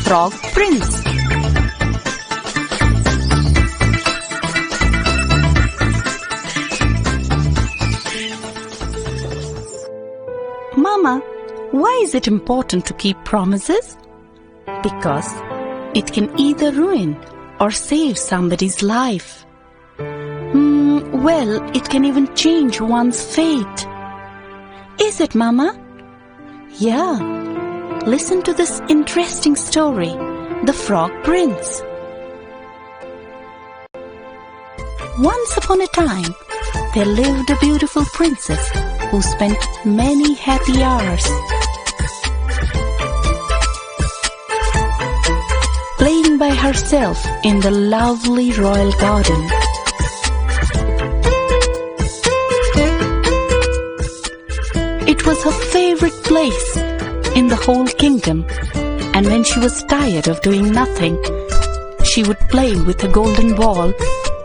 Frog Prince. Mama, why is it important to keep promises? Because it can either ruin or save somebody's life. Well, it can even change one's fate. Is it, Mama? Yeah. Listen to this interesting story, The Frog Prince. Once upon a time, there lived a beautiful princess who spent many happy hours playing by herself in the lovely royal garden. It was her favorite place in the whole kingdom, and when she was tired of doing nothing, she would play with a golden ball,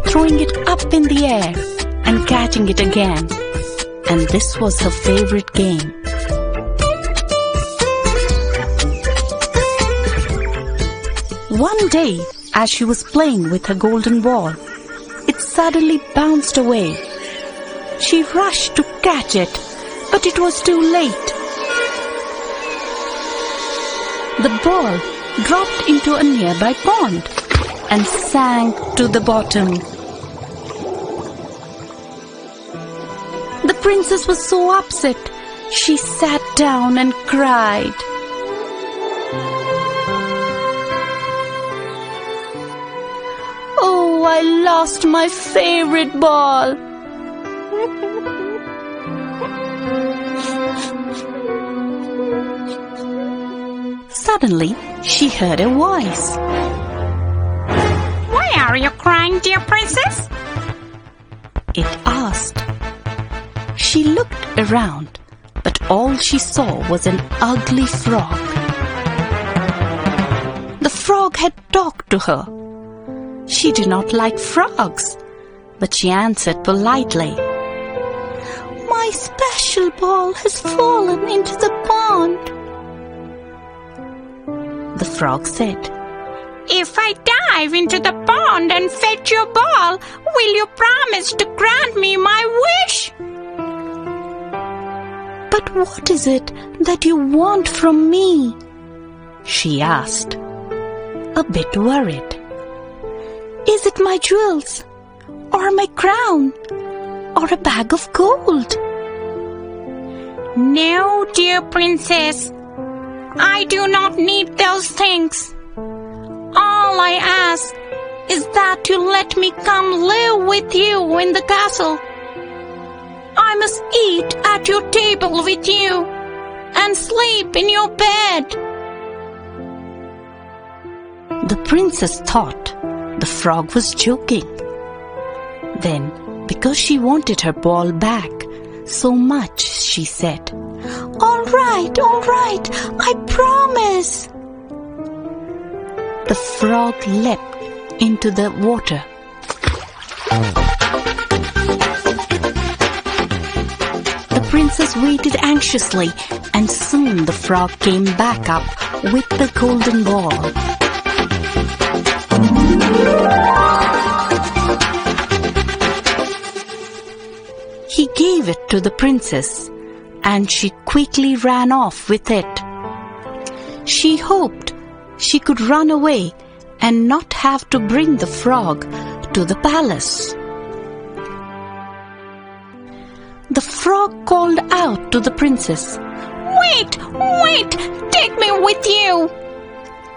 throwing it up in the air and catching it again. And this was her favorite game. One day, as she was playing with her golden ball, it suddenly bounced away. She rushed to catch it, but it was too late. The ball dropped into a nearby pond and sank to the bottom. The princess was so upset, she sat down and cried. Oh, I lost my favorite ball. Suddenly, she heard a voice. Why are you crying, dear princess? It asked. She looked around, but all she saw was an ugly frog. The frog had talked to her. She did not like frogs, but she answered politely. My special ball has fallen into the pond. The frog said, If I dive into the pond and fetch your ball, will you promise to grant me my wish? But what is it that you want from me? She asked, a bit worried. Is it my jewels, or my crown, or a bag of gold? No, dear princess. I do not need those things. All I ask is that you let me come live with you in the castle. I must eat at your table with you and sleep in your bed. The princess thought the frog was joking. Then, because she wanted her ball back so much, she said, all right, I promise. The frog leapt into the water. The princess waited anxiously, and soon the frog came back up with the golden ball. He gave it to the princess, and she quickly ran off with it. She hoped she could run away and not have to bring the frog to the palace. The frog called out to the princess, Wait, take me with you.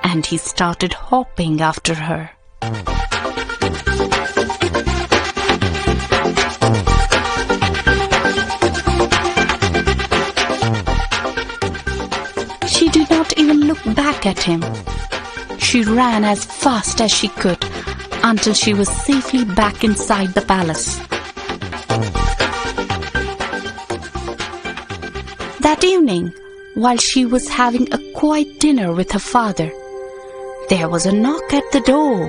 And he started hopping after her. She did not even look back at him. She ran as fast as she could until she was safely back inside the palace. That evening, while she was having a quiet dinner with her father, there was a knock at the door.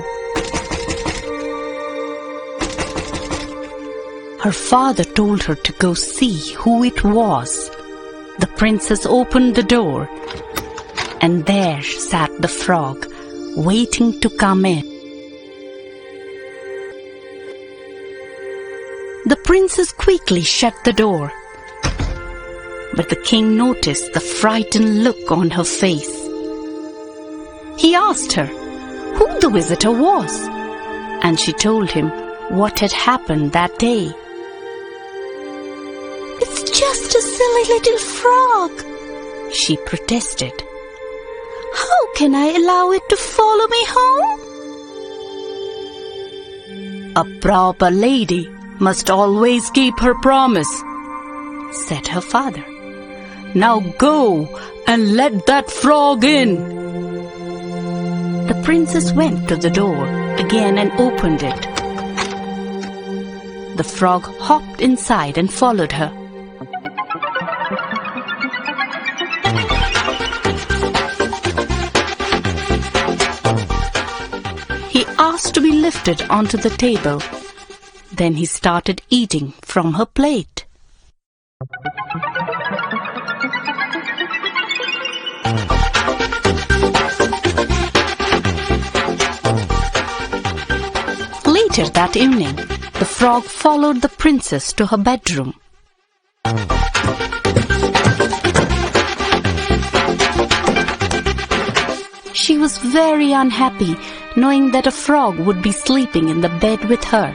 Her father told her to go see who it was. The princess opened the door. and there sat the frog, waiting to come in. The princess quickly shut the door, but the king noticed the frightened look on her face. He asked her who the visitor was, and she told him what had happened that day. "It's just a silly little frog," she protested. "How can I allow it to follow me home?" "A proper lady must always keep her promise," said her father. "Now go and let that frog in." The princess went to the door again and opened it. The frog hopped inside and followed her. He asked to be lifted onto the table. Then he started eating from her plate. Later that evening, the frog followed the princess to her bedroom. She was very unhappy, knowing that a frog would be sleeping in the bed with her.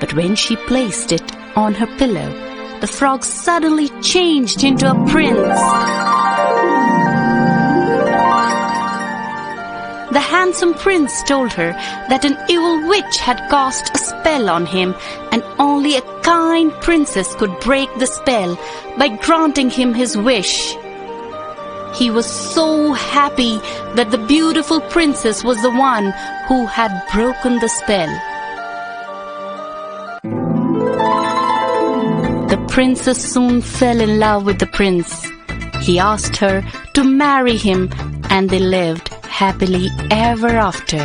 But when she placed it on her pillow, the frog suddenly changed into a prince. The handsome prince told her that an evil witch had cast a spell on him, and only a kind princess could break the spell by granting him his wish. He was so happy that the beautiful princess was the one who had broken the spell. The princess soon fell in love with the prince. He asked her to marry him, and they lived happily ever after.